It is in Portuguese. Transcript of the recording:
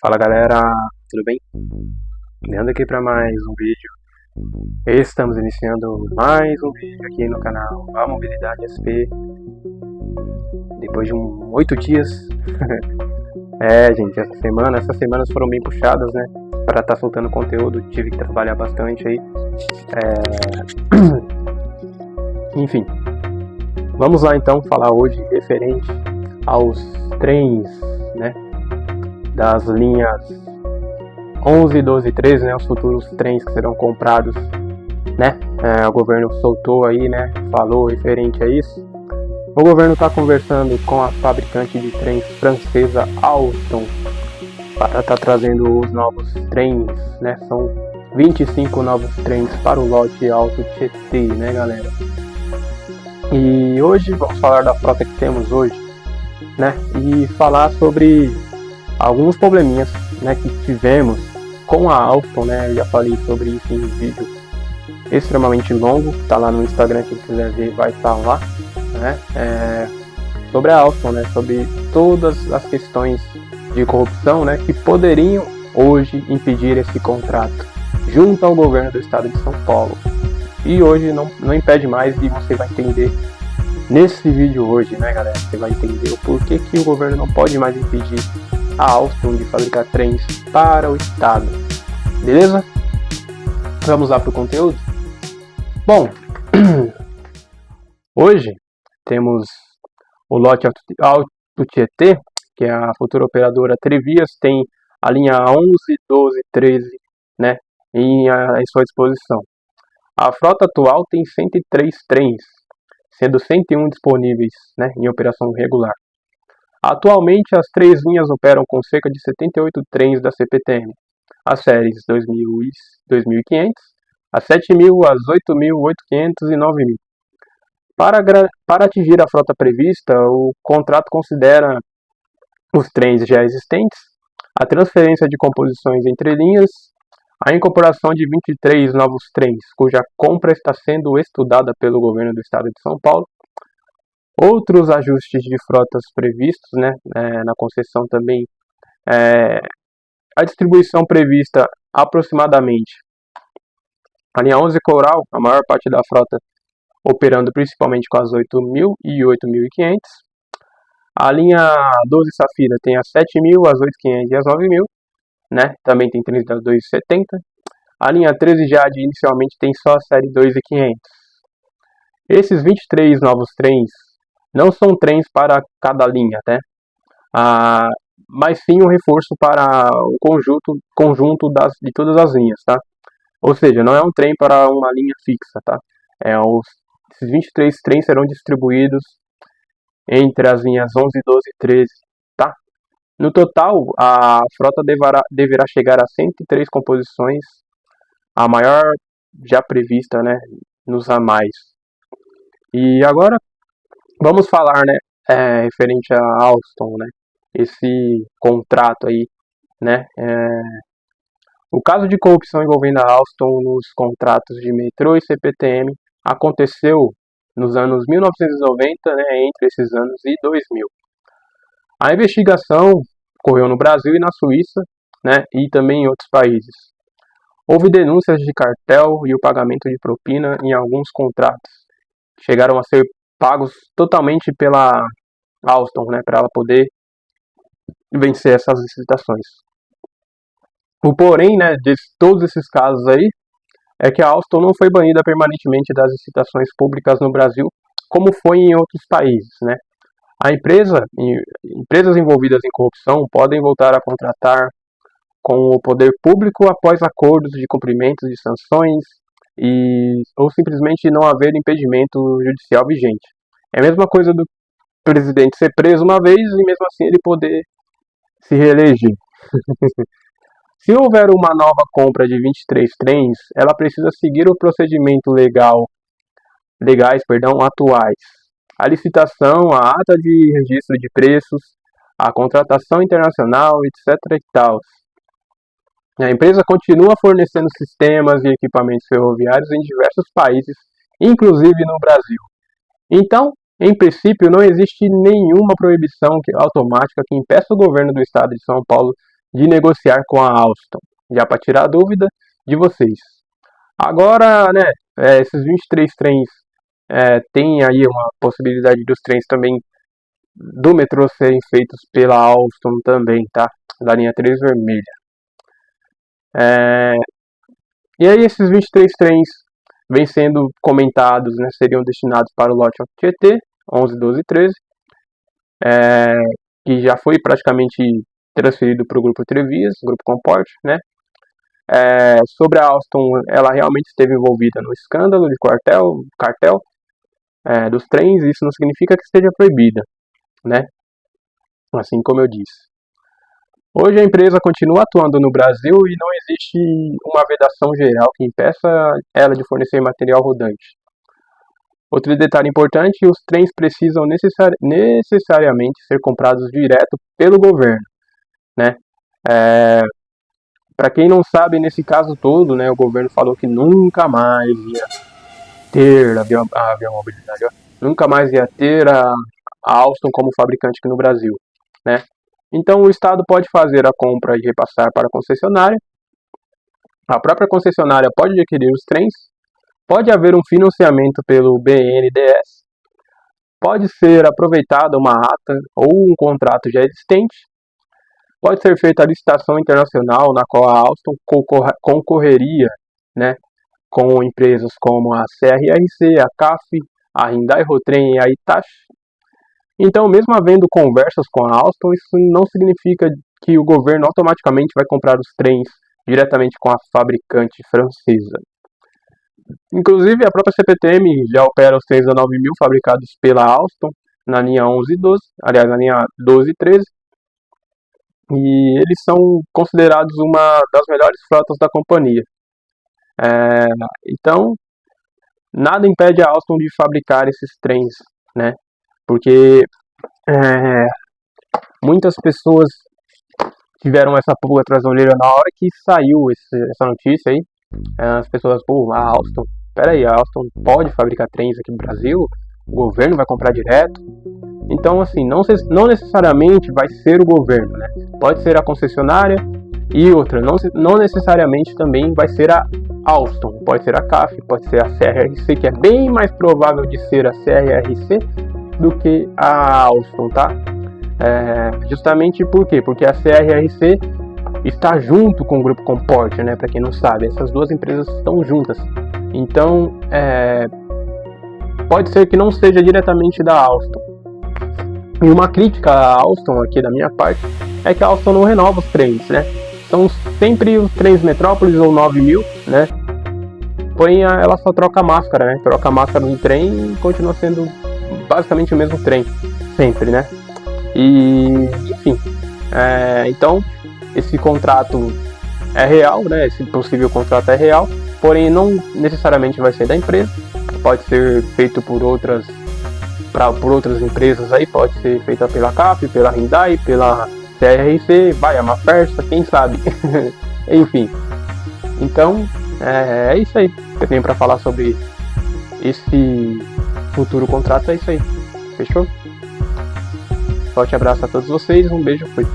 Fala galera, tudo bem? Leandro aqui para mais um vídeo. Estamos iniciando mais um vídeo aqui no canal A Mobilidade SP. Depois de 8 dias. Gente, essas semanas foram bem puxadas, né? Para estar soltando conteúdo, tive que trabalhar bastante aí. Enfim, vamos lá então falar hoje referente aos trens, né? Das linhas 11, 12 e 13, né, os futuros trens que serão comprados, né, o governo soltou aí, né, falou referente a isso. O governo está conversando com a fabricante de trens francesa Alstom para estar trazendo os novos trens, né, são 25 novos trens para o lote Alto Tietê, né, galera. E hoje vamos falar da frota que temos hoje, né, e falar sobre alguns probleminhas, né, que tivemos com a Alstom, né, eu já falei sobre isso em um vídeo extremamente longo, tá lá no Instagram, quem quiser ver vai estar lá, né, sobre a Alstom, né, sobre todas as questões de corrupção, né, que poderiam hoje impedir esse contrato, junto ao governo do estado de São Paulo. E hoje não impede mais, e você vai entender nesse vídeo hoje, né, galera, você vai entender o porquê que o governo não pode mais impedir a Alstom de fabricar trens para o estado. Beleza? Vamos lá para o conteúdo? Bom, hoje temos o lote Alto Tietê, que é a futura operadora Trevias, tem a linha 11, 12, 13, né, em sua disposição. A frota atual tem 103 trens, sendo 101 disponíveis, né, em operação regular. Atualmente, as três linhas operam com cerca de 78 trens da CPTM, as séries 2000 e 2500, as 7000, as 8000, 8500 e 9000. Para atingir a frota prevista, o contrato considera os trens já existentes, a transferência de composições entre linhas, a incorporação de 23 novos trens, cuja compra está sendo estudada pelo governo do estado de São Paulo, outros ajustes de frotas previstos, né, na concessão também, a distribuição prevista aproximadamente. A linha 11 Coral, a maior parte da frota operando principalmente com as 8000 e 8500. A linha 12 Safira tem as 7000, as 8500 e as 9000, né, também tem trens das 270. A linha 13 Jade inicialmente tem só a série 2500. Esses 23 novos trens não são trens para cada linha, né? Mas sim um reforço para o conjunto de todas as linhas, tá? Ou seja, não é um trem para uma linha fixa, tá? Esses 23 trens serão distribuídos entre as linhas 11, 12 e 13, tá? No total, a frota deverá chegar a 103 composições, a maior já prevista, né, nos ramais. E agora vamos falar, né, referente a Alstom, né, esse contrato aí, né, o caso de corrupção envolvendo a Alstom nos contratos de metrô e CPTM aconteceu nos anos 1990, né, entre esses anos e 2000. A investigação ocorreu no Brasil e na Suíça, né, e também em outros países. Houve denúncias de cartel e o pagamento de propina em alguns contratos. Chegaram a ser pagos totalmente pela Alstom, né, para ela poder vencer essas licitações. O porém, né, de todos esses casos aí, é que a Alstom não foi banida permanentemente das licitações públicas no Brasil, como foi em outros países, né. Empresas envolvidas em corrupção podem voltar a contratar com o poder público após acordos de cumprimento de sanções ou simplesmente não haver impedimento judicial vigente. É a mesma coisa do presidente ser preso uma vez e mesmo assim ele poder se reeleger. Se houver uma nova compra de 23 trens, ela precisa seguir o procedimento legais atuais. A licitação, a ata de registro de preços, a contratação internacional, etc. e tal. A empresa continua fornecendo sistemas e equipamentos ferroviários em diversos países, inclusive no Brasil. Então, em princípio, não existe nenhuma proibição automática que impeça o governo do estado de São Paulo de negociar com a Alstom, já para tirar a dúvida de vocês. Agora, né, esses 23 trens tem aí uma possibilidade dos trens também do metrô serem feitos pela Alstom também, tá? Da linha 3 vermelha. E aí esses 23 trens vêm sendo comentados, né, seriam destinados para o lote Tietê, 11, 12 e 13, que já foi praticamente transferido para o Grupo Trevias, Grupo Comport, né? Sobre a Alstom, ela realmente esteve envolvida no escândalo de cartel dos trens, isso não significa que esteja proibida, né? Assim como eu disse. Hoje a empresa continua atuando no Brasil e não existe uma vedação geral que impeça ela de fornecer material rodante. Outro detalhe importante, os trens precisam necessariamente ser comprados direto pelo governo, né? Para quem não sabe, nesse caso todo, né, o governo falou que nunca mais ia ter a aviomobilidade, nunca mais ia ter a Alstom como fabricante aqui no Brasil, né? Então o Estado pode fazer a compra e repassar para a concessionária, a própria concessionária pode adquirir os trens, pode haver um financiamento pelo BNDES, pode ser aproveitada uma ata ou um contrato já existente, pode ser feita a licitação internacional na qual a Alstom concorreria, né, com empresas como a CRRC, a CAF, a Hyundai Rotrem e a Hitachi. Então, mesmo havendo conversas com a Alstom, isso não significa que o governo automaticamente vai comprar os trens diretamente com a fabricante francesa. Inclusive, a própria CPTM já opera os trens da 9000 fabricados pela Alstom na linha 11 e 12, aliás, na linha 12 e 13, e eles são considerados uma das melhores frotas da companhia. Então, nada impede a Alstom de fabricar esses trens, né? Porque muitas pessoas tiveram essa pulga atrás da orelha na hora que saiu essa notícia aí. As pessoas, a Alstom, peraí, a Alstom pode fabricar trens aqui no Brasil? O governo vai comprar direto? Então, assim, não necessariamente vai ser o governo, né? Pode ser a concessionária e outra, não necessariamente também vai ser a Alstom, pode ser a CAF, pode ser a CRRC, que é bem mais provável de ser a CRRC do que a Alstom, tá? Justamente por quê? Porque a CRRC está junto com o Grupo Comport, né? Para quem não sabe, essas duas empresas estão juntas. Então, pode ser que não seja diretamente da Alstom. E uma crítica à Alstom aqui da minha parte é que a Alstom não renova os trens, né? São sempre os trens Metrópolis ou 9000, né? Porém, ela só troca a máscara, né? Troca a máscara do trem e continua sendo basicamente o mesmo trem, sempre, né? E, enfim, então, esse contrato é real, né? Esse possível contrato é real, porém não necessariamente vai ser da empresa, pode ser feito por outras empresas aí, pode ser feita pela CAF, pela Hyundai, pela CRRC, vai, a Mafersa, quem sabe. Enfim, então é isso aí que eu tenho para falar sobre esse futuro contrato, é isso aí, fechou? Forte abraço a todos vocês, um beijo, fui.